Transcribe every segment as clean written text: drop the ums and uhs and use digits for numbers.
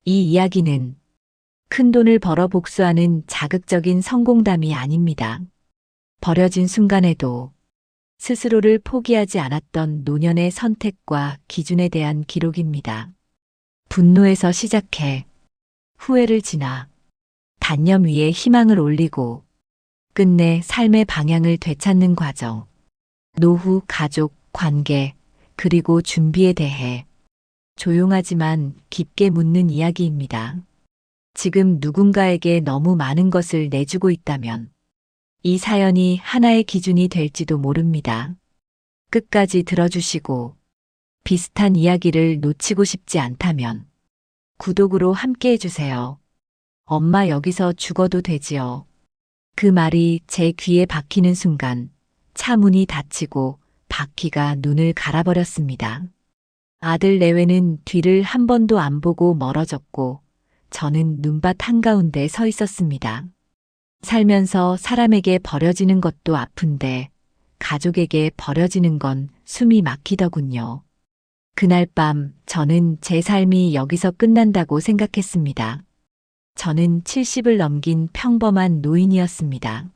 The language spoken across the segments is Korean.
이 이야기는 큰돈을 벌어 복수하는 자극적인 성공담이 아닙니다. 버려진 순간에도 스스로를 포기하지 않았던 노년의 선택과 기준에 대한 기록입니다. 분노에서 시작해 후회를 지나 단념 위에 희망을 올리고 끝내 삶의 방향을 되찾는 과정. 노후, 가족, 관계, 그리고 준비에 대해 조용하지만 깊게 묻는 이야기입니다. 지금 누군가에게 너무 많은 것을 내주고 있다면 이 사연이 하나의 기준이 될지도 모릅니다. 끝까지 들어주시고 비슷한 이야기를 놓치고 싶지 않다면 구독으로 함께 해주세요. 엄마 여기서 죽어도 되지요. 그 말이 제 귀에 박히는 순간 차 문이 닫히고 바퀴가 눈을 갈아버렸습니다. 아들 내외는 뒤를 한 번도 안 보고 멀어졌고 저는 눈밭 한가운데 서 있었습니다. 살면서 사람에게 버려지는 것도 아픈데 가족에게 버려지는 건 숨이 막히더군요. 그날 밤 저는 제 삶이 여기서 끝난다고 생각했습니다. 저는 70을 넘긴 평범한 노인이었습니다.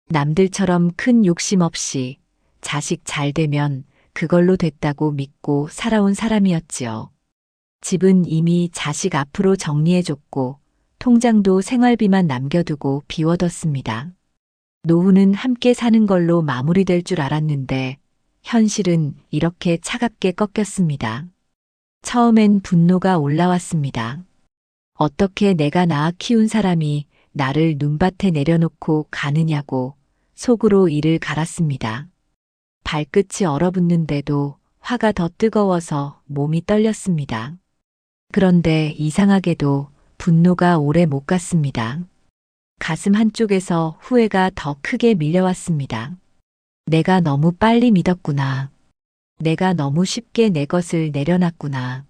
남들처럼 큰 욕심 없이 자식 잘 되면 그걸로 됐다고 믿고 살아온 사람이었지요. 집은 이미 자식 앞으로 정리해줬고 통장도 생활비만 남겨두고 비워뒀습니다. 노후는 함께 사는 걸로 마무리될 줄 알았는데 현실은 이렇게 차갑게 꺾였습니다. 처음엔 분노가 올라왔습니다. 어떻게 내가 낳아 키운 사람이 나를 눈밭에 내려놓고 가느냐고 속으로 이를 갈았습니다. 발끝이 얼어붙는데도 화가 더 뜨거워서 몸이 떨렸습니다. 그런데 이상하게도 분노가 오래 못 갔습니다. 가슴 한쪽에서 후회가 더 크게 밀려왔습니다. 내가 너무 빨리 믿었구나. 내가 너무 쉽게 내 것을 내려놨구나.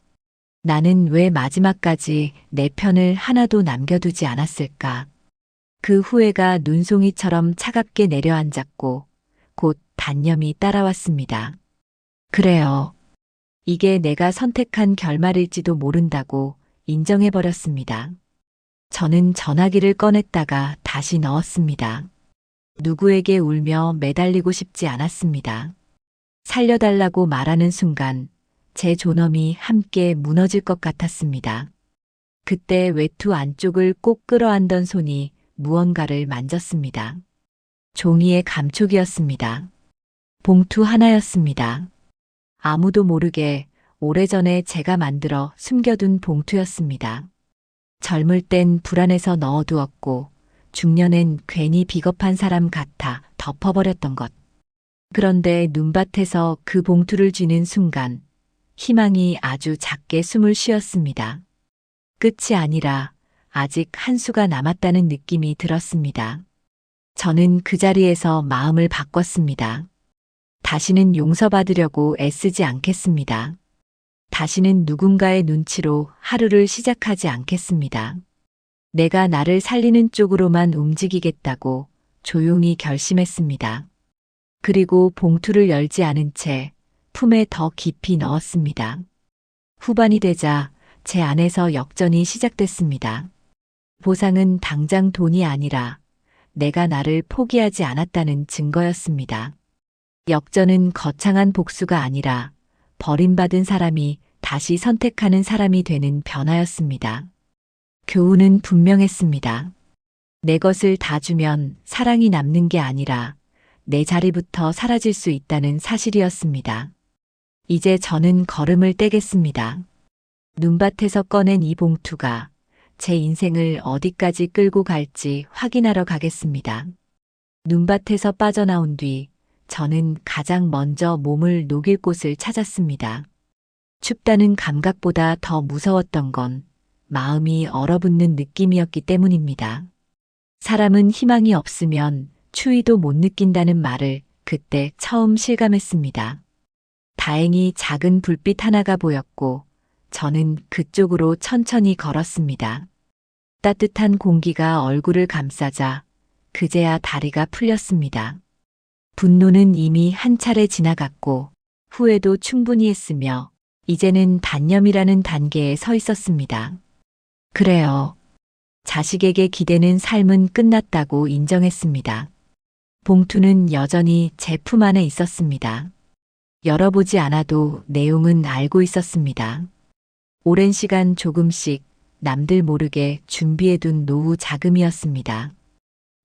나는 왜 마지막까지 내 편을 하나도 남겨두지 않았을까? 그 후회가 눈송이처럼 차갑게 내려앉았고 곧 단념이 따라왔습니다. 그래요. 이게 내가 선택한 결말일지도 모른다고 인정해버렸습니다. 저는 전화기를 꺼냈다가 다시 넣었습니다. 누구에게 울며 매달리고 싶지 않았습니다. 살려달라고 말하는 순간 제 존엄이 함께 무너질 것 같았습니다. 그때 외투 안쪽을 꼭 끌어안던 손이 무언가를 만졌습니다. 종이의 감촉이었습니다. 봉투 하나였습니다. 아무도 모르게 오래전에 제가 만들어 숨겨둔 봉투였습니다. 젊을 땐 불안해서 넣어두었고 중년엔 괜히 비겁한 사람 같아 덮어버렸던 것. 그런데 눈밭에서 그 봉투를 쥐는 순간 희망이 아주 작게 숨을 쉬었습니다. 끝이 아니라 아직 한 수가 남았다는 느낌이 들었습니다. 저는 그 자리에서 마음을 바꿨습니다. 다시는 용서받으려고 애쓰지 않겠습니다. 다시는 누군가의 눈치로 하루를 시작하지 않겠습니다. 내가 나를 살리는 쪽으로만 움직이겠다고 조용히 결심했습니다. 그리고 봉투를 열지 않은 채 품에 더 깊이 넣었습니다. 후반이 되자 제 안에서 역전이 시작됐습니다. 보상은 당장 돈이 아니라 내가 나를 포기하지 않았다는 증거였습니다. 역전은 거창한 복수가 아니라 버림받은 사람이 다시 선택하는 사람이 되는 변화였습니다. 교훈은 분명했습니다. 내 것을 다 주면 사랑이 남는 게 아니라 내 자리부터 사라질 수 있다는 사실이었습니다. 이제 저는 걸음을 떼겠습니다. 눈밭에서 꺼낸 이 봉투가 제 인생을 어디까지 끌고 갈지 확인하러 가겠습니다. 눈밭에서 빠져나온 뒤 저는 가장 먼저 몸을 녹일 곳을 찾았습니다. 춥다는 감각보다 더 무서웠던 건 마음이 얼어붙는 느낌이었기 때문입니다. 사람은 희망이 없으면 추위도 못 느낀다는 말을 그때 처음 실감했습니다. 다행히 작은 불빛 하나가 보였고 저는 그쪽으로 천천히 걸었습니다. 따뜻한 공기가 얼굴을 감싸자 그제야 다리가 풀렸습니다. 분노는 이미 한 차례 지나갔고 후회도 충분히 했으며 이제는 단념이라는 단계에 서 있었습니다. 그래요. 자식에게 기대는 삶은 끝났다고 인정했습니다. 봉투는 여전히 제 품 안에 있었습니다. 열어보지 않아도 내용은 알고 있었습니다. 오랜 시간 조금씩 남들 모르게 준비해둔 노후 자금이었습니다.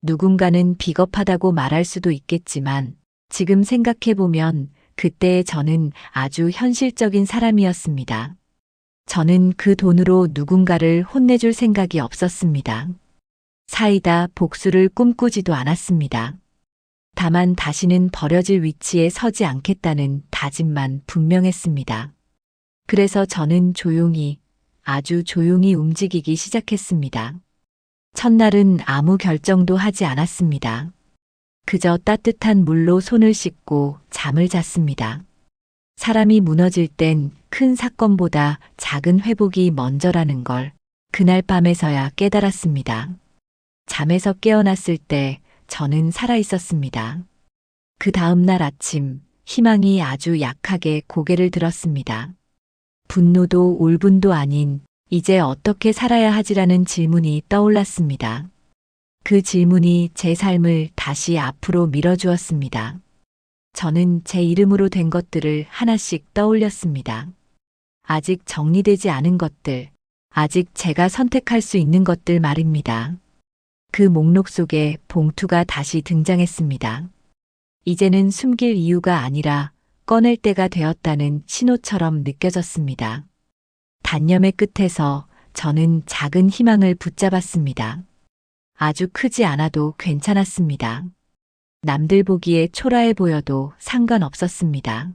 누군가는 비겁하다고 말할 수도 있겠지만 지금 생각해보면 그때의 저는 아주 현실적인 사람이었습니다. 저는 그 돈으로 누군가를 혼내줄 생각이 없었습니다. 사이다 복수를 꿈꾸지도 않았습니다. 다만 다시는 버려질 위치에 서지 않겠다는 다짐만 분명했습니다. 그래서 저는 조용히, 아주 조용히 움직이기 시작했습니다. 첫날은 아무 결정도 하지 않았습니다. 그저 따뜻한 물로 손을 씻고 잠을 잤습니다. 사람이 무너질 땐 큰 사건보다 작은 회복이 먼저라는 걸 그날 밤에서야 깨달았습니다. 잠에서 깨어났을 때 저는 살아 있었습니다. 그 다음 날 아침 희망이 아주 약하게 고개를 들었습니다. 분노도 울분도 아닌 이제 어떻게 살아야 하지라는 질문이 떠올랐습니다. 그 질문이 제 삶을 다시 앞으로 밀어주었습니다. 저는 제 이름으로 된 것들을 하나씩 떠올렸습니다. 아직 정리되지 않은 것들, 아직 제가 선택할 수 있는 것들 말입니다. 그 목록 속에 봉투가 다시 등장했습니다. 이제는 숨길 이유가 아니라 꺼낼 때가 되었다는 신호처럼 느껴졌습니다. 단념의 끝에서 저는 작은 희망을 붙잡았습니다. 아주 크지 않아도 괜찮았습니다. 남들 보기에 초라해 보여도 상관없었습니다.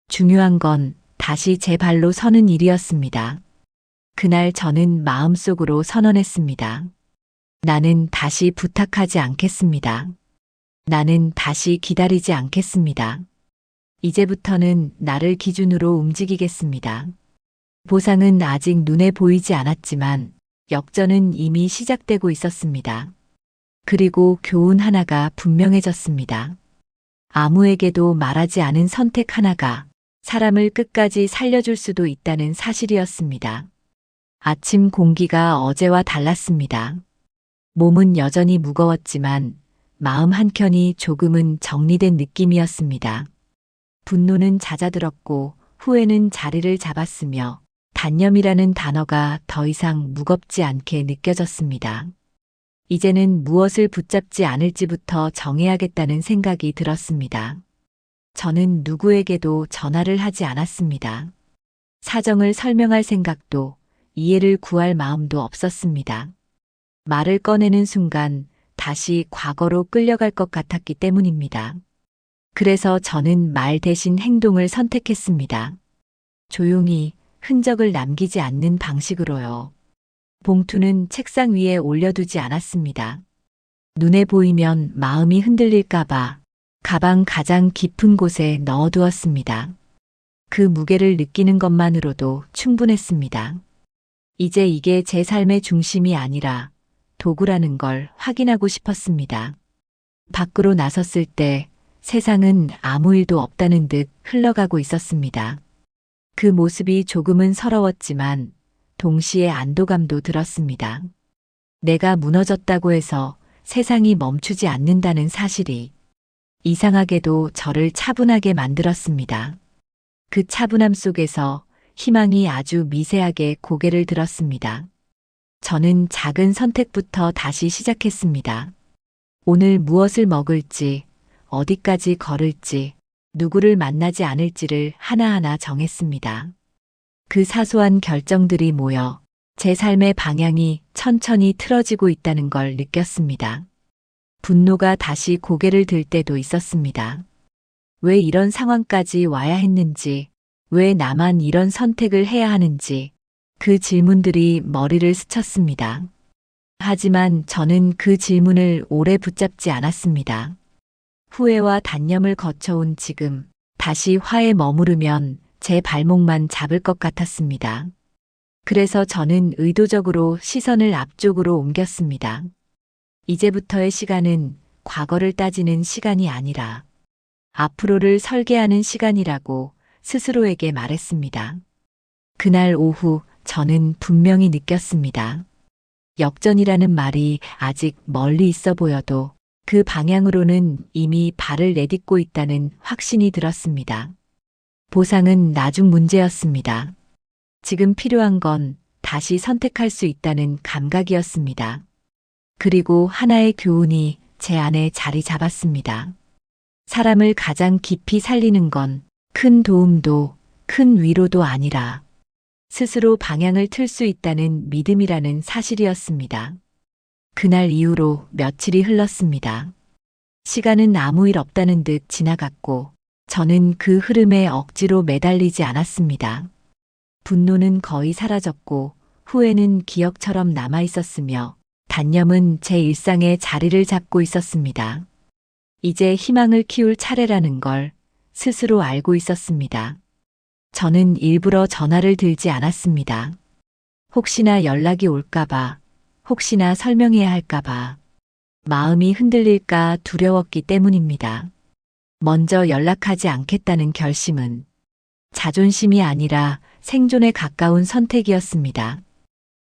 중요한 건 다시 제 발로 서는 일이었습니다. 그날 저는 마음속으로 선언했습니다. 나는 다시 부탁하지 않겠습니다. 나는 다시 기다리지 않겠습니다. 이제부터는 나를 기준으로 움직이겠습니다. 보상은 아직 눈에 보이지 않았지만 역전은 이미 시작되고 있었습니다. 그리고 교훈 하나가 분명해졌습니다. 아무에게도 말하지 않은 선택 하나가 사람을 끝까지 살려줄 수도 있다는 사실이었습니다. 아침 공기가 어제와 달랐습니다. 몸은 여전히 무거웠지만 마음 한켠이 조금은 정리된 느낌이었습니다. 분노는 잦아들었고 후회는 자리를 잡았으며 단념이라는 단어가 더 이상 무겁지 않게 느껴졌습니다. 이제는 무엇을 붙잡지 않을지부터 정해야겠다는 생각이 들었습니다. 저는 누구에게도 전화를 하지 않았습니다. 사정을 설명할 생각도 이해를 구할 마음도 없었습니다. 말을 꺼내는 순간 다시 과거로 끌려갈 것 같았기 때문입니다. 그래서 저는 말 대신 행동을 선택했습니다. 조용히 흔적을 남기지 않는 방식으로요. 봉투는 책상 위에 올려두지 않았습니다. 눈에 보이면 마음이 흔들릴까봐 가방 가장 깊은 곳에 넣어두었습니다. 그 무게를 느끼는 것만으로도 충분했습니다. 이제 이게 제 삶의 중심이 아니라 도구라는 걸 확인하고 싶었습니다. 밖으로 나섰을 때 세상은 아무 일도 없다는 듯 흘러가고 있었습니다. 그 모습이 조금은 서러웠지만 동시에 안도감도 들었습니다. 내가 무너졌다고 해서 세상이 멈추지 않는다는 사실이 이상하게도 저를 차분하게 만들었습니다. 그 차분함 속에서 희망이 아주 미세하게 고개를 들었습니다. 저는 작은 선택부터 다시 시작했습니다. 오늘 무엇을 먹을지, 어디까지 걸을지, 누구를 만나지 않을지를 하나하나 정했습니다. 그 사소한 결정들이 모여 제 삶의 방향이 천천히 틀어지고 있다는 걸 느꼈습니다. 분노가 다시 고개를 들 때도 있었습니다. 왜 이런 상황까지 와야 했는지, 왜 나만 이런 선택을 해야 하는지, 그 질문들이 머리를 스쳤습니다. 하지만 저는 그 질문을 오래 붙잡지 않았습니다. 후회와 단념을 거쳐온 지금, 다시 화에 머무르면 제 발목만 잡을 것 같았습니다. 그래서 저는 의도적으로 시선을 앞쪽으로 옮겼습니다. 이제부터의 시간은 과거를 따지는 시간이 아니라 앞으로를 설계하는 시간이라고 스스로에게 말했습니다. 그날 오후 저는 분명히 느꼈습니다. 역전이라는 말이 아직 멀리 있어 보여도 그 방향으로는 이미 발을 내딛고 있다는 확신이 들었습니다. 보상은 나중 문제였습니다. 지금 필요한 건 다시 선택할 수 있다는 감각이었습니다. 그리고 하나의 교훈이 제 안에 자리 잡았습니다. 사람을 가장 깊이 살리는 건 큰 도움도 큰 위로도 아니라 스스로 방향을 틀 수 있다는 믿음이라는 사실이었습니다. 그날 이후로 며칠이 흘렀습니다. 시간은 아무 일 없다는 듯 지나갔고 저는 그 흐름에 억지로 매달리지 않았습니다. 분노는 거의 사라졌고 후회는 기억처럼 남아 있었으며 단념은 제 일상에 자리를 잡고 있었습니다. 이제 희망을 키울 차례라는 걸 스스로 알고 있었습니다. 저는 일부러 전화를 들지 않았습니다. 혹시나 연락이 올까봐, 혹시나 설명해야 할까봐, 마음이 흔들릴까 두려웠기 때문입니다. 먼저 연락하지 않겠다는 결심은 자존심이 아니라 생존에 가까운 선택이었습니다.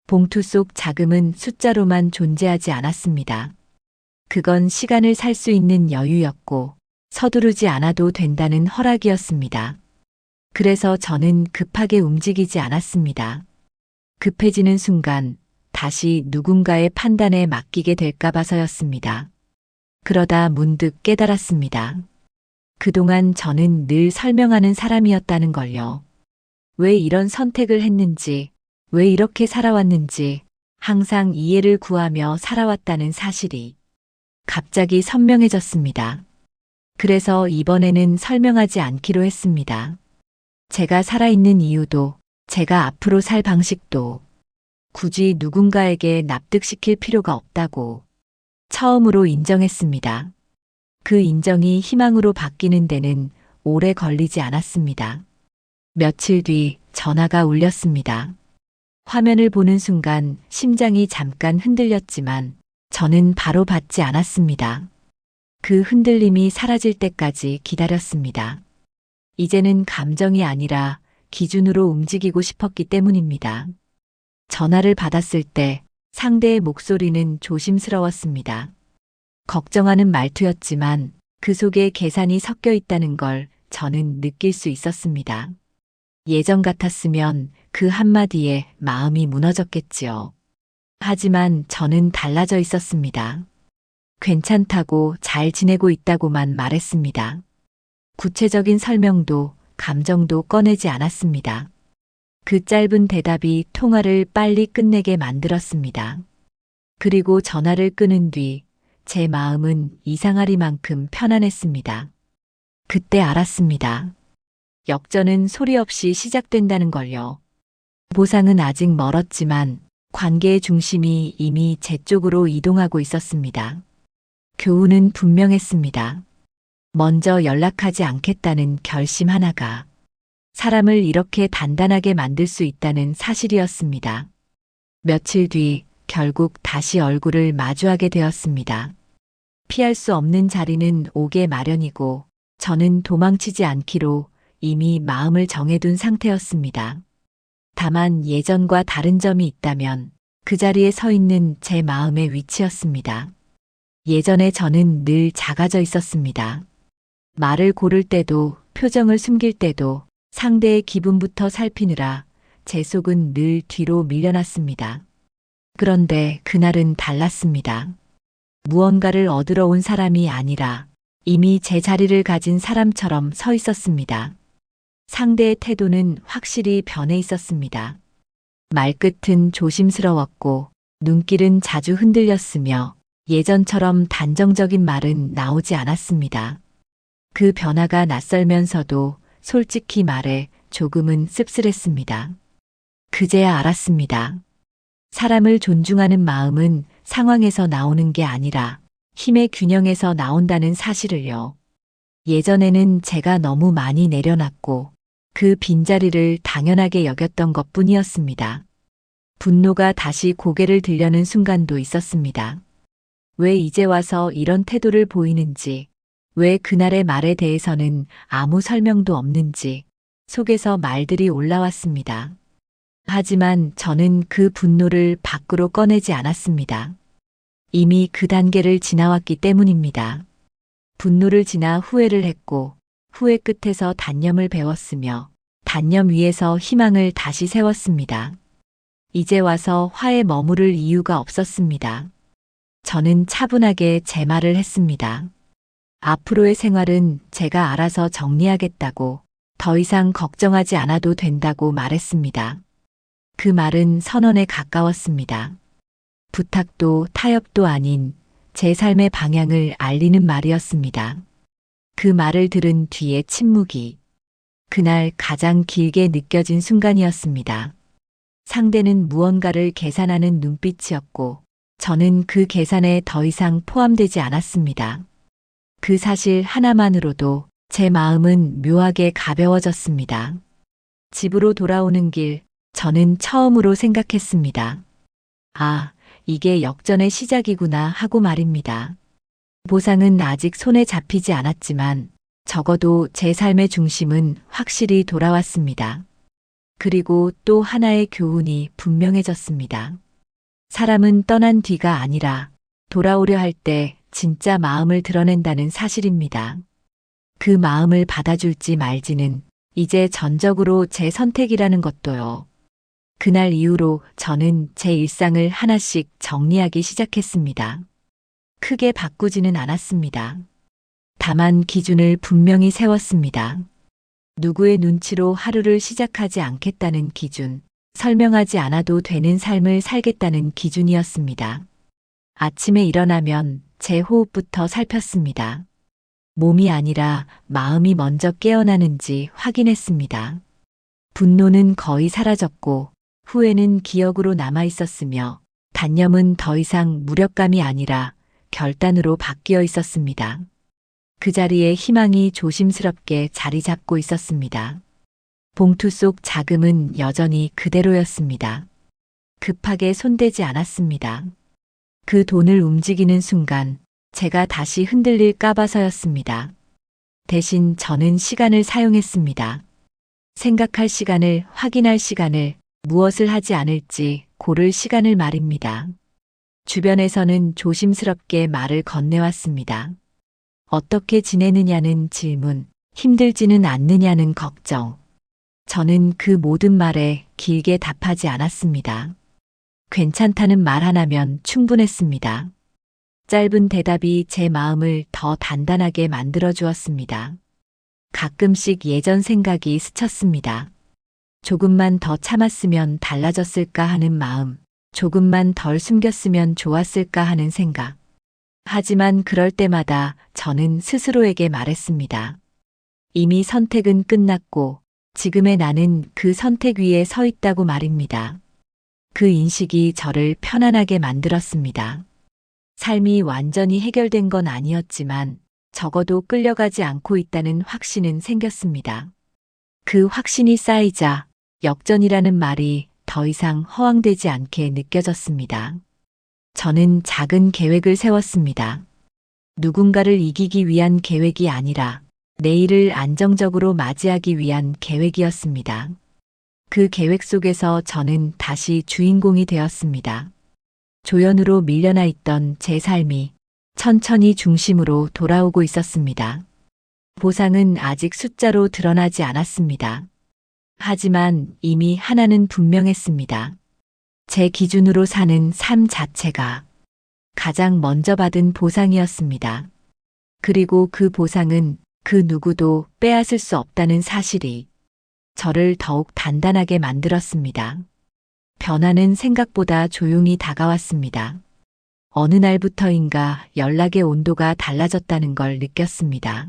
봉투 속 자금은 숫자로만 존재하지 않았습니다. 그건 시간을 살 수 있는 여유였고 서두르지 않아도 된다는 허락이었습니다. 그래서 저는 급하게 움직이지 않았습니다. 급해지는 순간 다시 누군가의 판단에 맡기게 될까 봐서였습니다. 그러다 문득 깨달았습니다. 그동안 저는 늘 설명하는 사람이었다는 걸요. 왜 이런 선택을 했는지, 왜 이렇게 살아왔는지 항상 이해를 구하며 살아왔다는 사실이 갑자기 선명해졌습니다. 그래서 이번에는 설명하지 않기로 했습니다. 제가 살아있는 이유도, 제가 앞으로 살 방식도 굳이 누군가에게 납득시킬 필요가 없다고 처음으로 인정했습니다. 그 인정이 희망으로 바뀌는 데는 오래 걸리지 않았습니다. 며칠 뒤 전화가 울렸습니다. 화면을 보는 순간 심장이 잠깐 흔들렸지만 저는 바로 받지 않았습니다. 그 흔들림이 사라질 때까지 기다렸습니다. 이제는 감정이 아니라 기준으로 움직이고 싶었기 때문입니다. 전화를 받았을 때 상대의 목소리는 조심스러웠습니다. 걱정하는 말투였지만 그 속에 계산이 섞여 있다는 걸 저는 느낄 수 있었습니다. 예전 같았으면 그 한마디에 마음이 무너졌겠지요. 하지만 저는 달라져 있었습니다. 괜찮다고 잘 지내고 있다고만 말했습니다. 구체적인 설명도 감정도 꺼내지 않았습니다. 그 짧은 대답이 통화를 빨리 끝내게 만들었습니다. 그리고 전화를 끊은 뒤 제 마음은 이상하리만큼 편안했습니다. 그때 알았습니다. 역전은 소리 없이 시작된다는 걸요. 보상은 아직 멀었지만 관계의 중심이 이미 제 쪽으로 이동하고 있었습니다. 교훈은 분명했습니다. 먼저 연락하지 않겠다는 결심 하나가 사람을 이렇게 단단하게 만들 수 있다는 사실이었습니다. 며칠 뒤 결국 다시 얼굴을 마주하게 되었습니다. 피할 수 없는 자리는 오게 마련이고 저는 도망치지 않기로 이미 마음을 정해둔 상태였습니다. 다만 예전과 다른 점이 있다면 그 자리에 서 있는 제 마음의 위치였습니다. 예전에 저는 늘 작아져 있었습니다. 말을 고를 때도 표정을 숨길 때도 상대의 기분부터 살피느라 제 속은 늘 뒤로 밀려났습니다. 그런데 그날은 달랐습니다. 무언가를 얻으러 온 사람이 아니라 이미 제 자리를 가진 사람처럼 서 있었습니다. 상대의 태도는 확실히 변해 있었습니다. 말끝은 조심스러웠고 눈길은 자주 흔들렸으며 예전처럼 단정적인 말은 나오지 않았습니다. 그 변화가 낯설면서도 솔직히 말해 조금은 씁쓸했습니다. 그제야 알았습니다. 사람을 존중하는 마음은 상황에서 나오는 게 아니라 힘의 균형에서 나온다는 사실을요. 예전에는 제가 너무 많이 내려놨고 그 빈자리를 당연하게 여겼던 것뿐이었습니다. 분노가 다시 고개를 들려는 순간도 있었습니다. 왜 이제 와서 이런 태도를 보이는지, 왜 그날의 말에 대해서는 아무 설명도 없는지 속에서 말들이 올라왔습니다. 하지만 저는 그 분노를 밖으로 꺼내지 않았습니다. 이미 그 단계를 지나왔기 때문입니다. 분노를 지나 후회를 했고, 후회 끝에서 단념을 배웠으며, 단념 위에서 희망을 다시 세웠습니다. 이제 와서 화에 머무를 이유가 없었습니다. 저는 차분하게 제 말을 했습니다. 앞으로의 생활은 제가 알아서 정리하겠다고, 더 이상 걱정하지 않아도 된다고 말했습니다. 그 말은 선언에 가까웠습니다. 부탁도 타협도 아닌 제 삶의 방향을 알리는 말이었습니다. 그 말을 들은 뒤에 침묵이 그날 가장 길게 느껴진 순간이었습니다. 상대는 무언가를 계산하는 눈빛이었고 저는 그 계산에 더 이상 포함되지 않았습니다. 그 사실 하나만으로도 제 마음은 묘하게 가벼워졌습니다. 집으로 돌아오는 길 저는 처음으로 생각했습니다. 아, 이게 역전의 시작이구나 하고 말입니다. 보상은 아직 손에 잡히지 않았지만 적어도 제 삶의 중심은 확실히 돌아왔습니다. 그리고 또 하나의 교훈이 분명해졌습니다. 사람은 떠난 뒤가 아니라 돌아오려 할 때 진짜 마음을 드러낸다는 사실입니다. 그 마음을 받아줄지 말지는 이제 전적으로 제 선택이라는 것도요. 그날 이후로 저는 제 일상을 하나씩 정리하기 시작했습니다. 크게 바꾸지는 않았습니다. 다만 기준을 분명히 세웠습니다. 누구의 눈치로 하루를 시작하지 않겠다는 기준, 설명하지 않아도 되는 삶을 살겠다는 기준이었습니다. 아침에 일어나면 제 호흡부터 살폈습니다. 몸이 아니라 마음이 먼저 깨어나는지 확인했습니다. 분노는 거의 사라졌고 후회는 기억으로 남아 있었으며 단념은 더 이상 무력감이 아니라 결단으로 바뀌어 있었습니다. 그 자리에 희망이 조심스럽게 자리 잡고 있었습니다. 봉투 속 자금은 여전히 그대로였습니다. 급하게 손대지 않았습니다. 그 돈을 움직이는 순간 제가 다시 흔들릴까 봐서였습니다. 대신 저는 시간을 사용했습니다. 생각할 시간을, 확인할 시간을, 무엇을 하지 않을지 고를 시간을 말입니다. 주변에서는 조심스럽게 말을 건네왔습니다. 어떻게 지내느냐는 질문, 힘들지는 않느냐는 걱정. 저는 그 모든 말에 길게 답하지 않았습니다. 괜찮다는 말 하나면 충분했습니다. 짧은 대답이 제 마음을 더 단단하게 만들어 주었습니다. 가끔씩 예전 생각이 스쳤습니다. 조금만 더 참았으면 달라졌을까 하는 마음, 조금만 덜 숨겼으면 좋았을까 하는 생각. 하지만 그럴 때마다 저는 스스로에게 말했습니다. 이미 선택은 끝났고 지금의 나는 그 선택 위에 서 있다고 말입니다. 그 인식이 저를 편안하게 만들었습니다. 삶이 완전히 해결된 건 아니었지만 적어도 끌려가지 않고 있다는 확신은 생겼습니다. 그 확신이 쌓이자 역전이라는 말이 더 이상 허황되지 않게 느껴졌습니다. 저는 작은 계획을 세웠습니다. 누군가를 이기기 위한 계획이 아니라 내일을 안정적으로 맞이하기 위한 계획이었습니다. 그 계획 속에서 저는 다시 주인공이 되었습니다. 조연으로 밀려나 있던 제 삶이 천천히 중심으로 돌아오고 있었습니다. 보상은 아직 숫자로 드러나지 않았습니다. 하지만 이미 하나는 분명했습니다. 제 기준으로 사는 삶 자체가 가장 먼저 받은 보상이었습니다. 그리고 그 보상은 그 누구도 빼앗을 수 없다는 사실이 저를 더욱 단단하게 만들었습니다. 변화는 생각보다 조용히 다가왔습니다. 어느 날부터인가 연락의 온도가 달라졌다는 걸 느꼈습니다.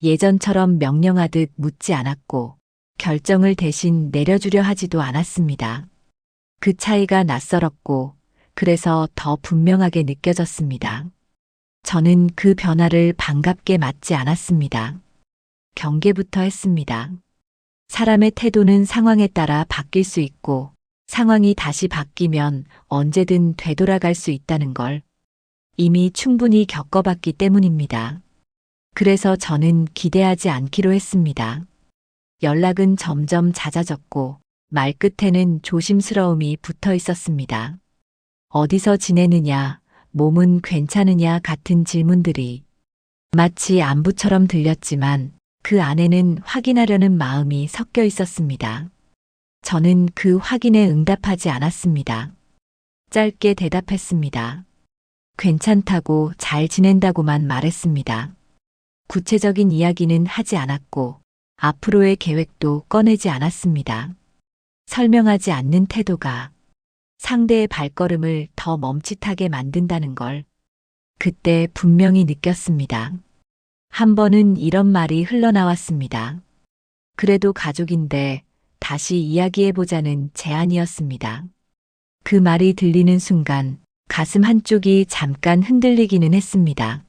예전처럼 명령하듯 묻지 않았고 결정을 대신 내려주려 하지도 않았습니다. 그 차이가 낯설었고 그래서 더 분명하게 느껴졌습니다. 저는 그 변화를 반갑게 맞지 않았습니다. 경계부터 했습니다. 사람의 태도는 상황에 따라 바뀔 수 있고 상황이 다시 바뀌면 언제든 되돌아갈 수 있다는 걸 이미 충분히 겪어봤기 때문입니다. 그래서 저는 기대하지 않기로 했습니다. 연락은 점점 잦아졌고 말끝에는 조심스러움이 붙어 있었습니다. 어디서 지내느냐, 몸은 괜찮으냐 같은 질문들이 마치 안부처럼 들렸지만 그 안에는 확인하려는 마음이 섞여 있었습니다. 저는 그 확인에 응답하지 않았습니다. 짧게 대답했습니다. 괜찮다고 잘 지낸다고만 말했습니다. 구체적인 이야기는 하지 않았고 앞으로의 계획도 꺼내지 않았습니다. 설명하지 않는 태도가 상대의 발걸음을 더 멈칫하게 만든다는 걸 그때 분명히 느꼈습니다. 한 번은 이런 말이 흘러나왔습니다. 그래도 가족인데 다시 이야기해보자는 제안이었습니다. 그 말이 들리는 순간 가슴 한쪽이 잠깐 흔들리기는 했습니다.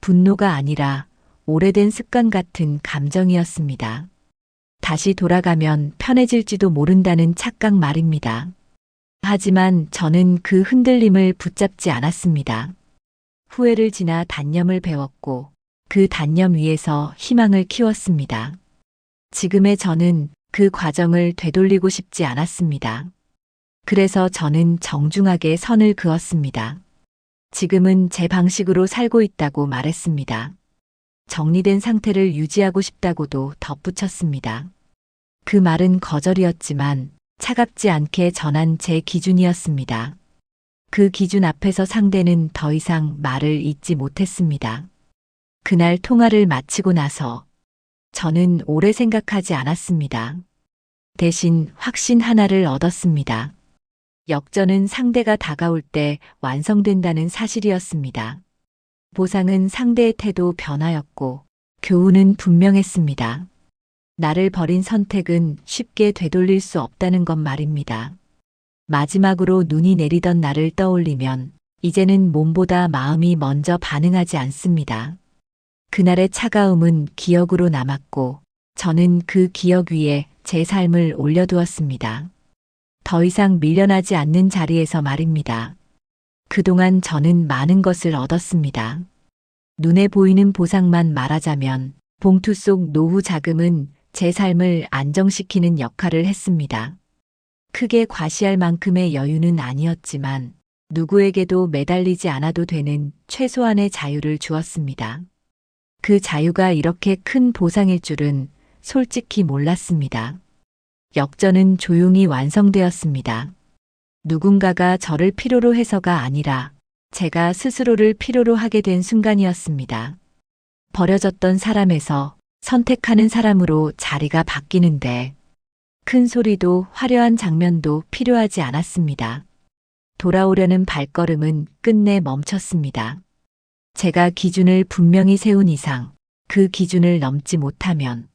분노가 아니라 오래된 습관 같은 감정이었습니다. 다시 돌아가면 편해질지도 모른다는 착각 말입니다. 하지만 저는 그 흔들림을 붙잡지 않았습니다. 후회를 지나 단념을 배웠고 그 단념 위에서 희망을 키웠습니다. 지금의 저는 그 과정을 되돌리고 싶지 않았습니다. 그래서 저는 정중하게 선을 그었습니다. 지금은 제 방식으로 살고 있다고 말했습니다. 정리된 상태를 유지하고 싶다고도 덧붙였습니다. 그 말은 거절이었지만 차갑지 않게 전한 제 기준이었습니다. 그 기준 앞에서 상대는 더 이상 말을 잇지 못했습니다. 그날 통화를 마치고 나서 저는 오래 생각하지 않았습니다. 대신 확신 하나를 얻었습니다. 역전은 상대가 다가올 때 완성된다는 사실이었습니다. 보상은 상대의 태도 변화였고 교훈은 분명했습니다. 나를 버린 선택은 쉽게 되돌릴 수 없다는 것 말입니다. 마지막으로 눈이 내리던 날을 떠올리면 이제는 몸보다 마음이 먼저 반응하지 않습니다. 그날의 차가움은 기억으로 남았고 저는 그 기억 위에 제 삶을 올려두었습니다. 더 이상 밀려나지 않는 자리에서 말입니다. 그동안 저는 많은 것을 얻었습니다. 눈에 보이는 보상만 말하자면 봉투 속 노후 자금은 제 삶을 안정시키는 역할을 했습니다. 크게 과시할 만큼의 여유는 아니었지만 누구에게도 매달리지 않아도 되는 최소한의 자유를 주었습니다. 그 자유가 이렇게 큰 보상일 줄은 솔직히 몰랐습니다. 역전은 조용히 완성되었습니다. 누군가가 저를 필요로 해서가 아니라 제가 스스로를 필요로 하게 된 순간이었습니다. 버려졌던 사람에서 선택하는 사람으로 자리가 바뀌는데 큰 소리도 화려한 장면도 필요하지 않았습니다. 돌아오려는 발걸음은 끝내 멈췄습니다. 제가 기준을 분명히 세운 이상 그 기준을 넘지 못하면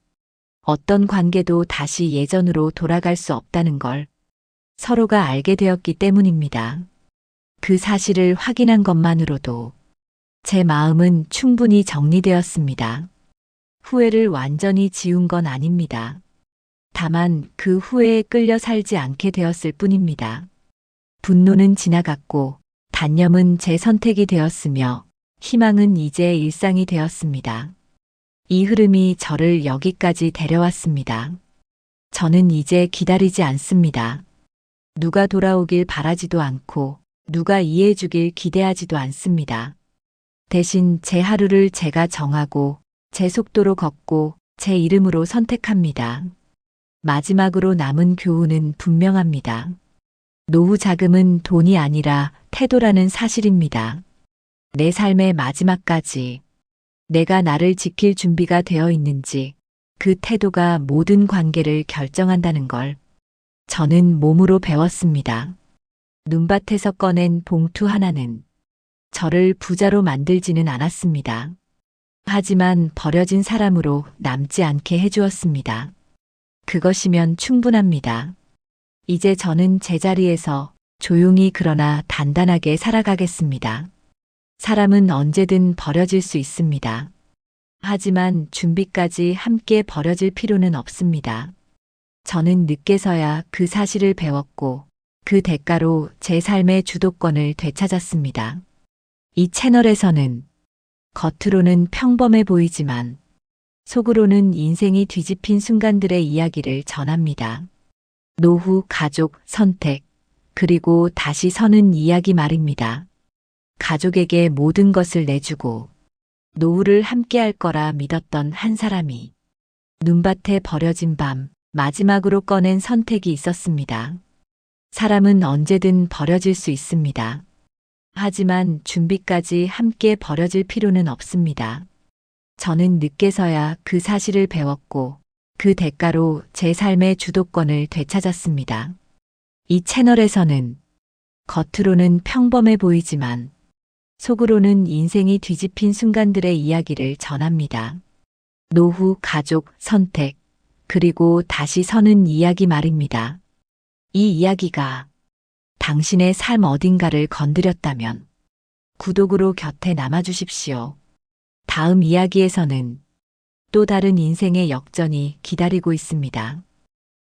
어떤 관계도 다시 예전으로 돌아갈 수 없다는 걸 서로가 알게 되었기 때문입니다. 그 사실을 확인한 것만으로도 제 마음은 충분히 정리되었습니다. 후회를 완전히 지운 건 아닙니다. 다만 그 후회에 끌려 살지 않게 되었을 뿐입니다. 분노는 지나갔고 단념은 제 선택이 되었으며 희망은 이제 일상이 되었습니다. 이 흐름이 저를 여기까지 데려왔습니다. 저는 이제 기다리지 않습니다. 누가 돌아오길 바라지도 않고 누가 이해해주길 기대하지도 않습니다. 대신 제 하루를 제가 정하고 제 속도로 걷고 제 이름으로 선택합니다. 마지막으로 남은 교훈은 분명합니다. 노후 자금은 돈이 아니라 태도라는 사실입니다. 내 삶의 마지막까지 내가 나를 지킬 준비가 되어 있는지 그 태도가 모든 관계를 결정한다는 걸 저는 몸으로 배웠습니다. 눈밭에서 꺼낸 봉투 하나는 저를 부자로 만들지는 않았습니다. 하지만 버려진 사람으로 남지 않게 해주었습니다. 그것이면 충분합니다. 이제 저는 제자리에서 조용히 그러나 단단하게 살아가겠습니다. 사람은 언제든 버려질 수 있습니다. 하지만 준비까지 함께 버려질 필요는 없습니다. 저는 늦게서야 그 사실을 배웠고 그 대가로 제 삶의 주도권을 되찾았습니다. 이 채널에서는 겉으로는 평범해 보이지만 속으로는 인생이 뒤집힌 순간들의 이야기를 전합니다. 노후, 가족, 선택, 그리고 다시 서는 이야기 말입니다. 가족에게 모든 것을 내주고 노후를 함께할 거라 믿었던 한 사람이 눈밭에 버려진 밤 마지막으로 꺼낸 선택이 있었습니다. 사람은 언제든 버려질 수 있습니다. 하지만 준비까지 함께 버려질 필요는 없습니다. 저는 늦게서야 그 사실을 배웠고 그 대가로 제 삶의 주도권을 되찾았습니다. 이 채널에서는 겉으로는 평범해 보이지만 속으로는 인생이 뒤집힌 순간들의 이야기를 전합니다. 노후, 가족, 선택, 그리고 다시 서는 이야기 말입니다. 이 이야기가 당신의 삶 어딘가를 건드렸다면 구독으로 곁에 남아주십시오. 다음 이야기에서는 또 다른 인생의 역전이 기다리고 있습니다.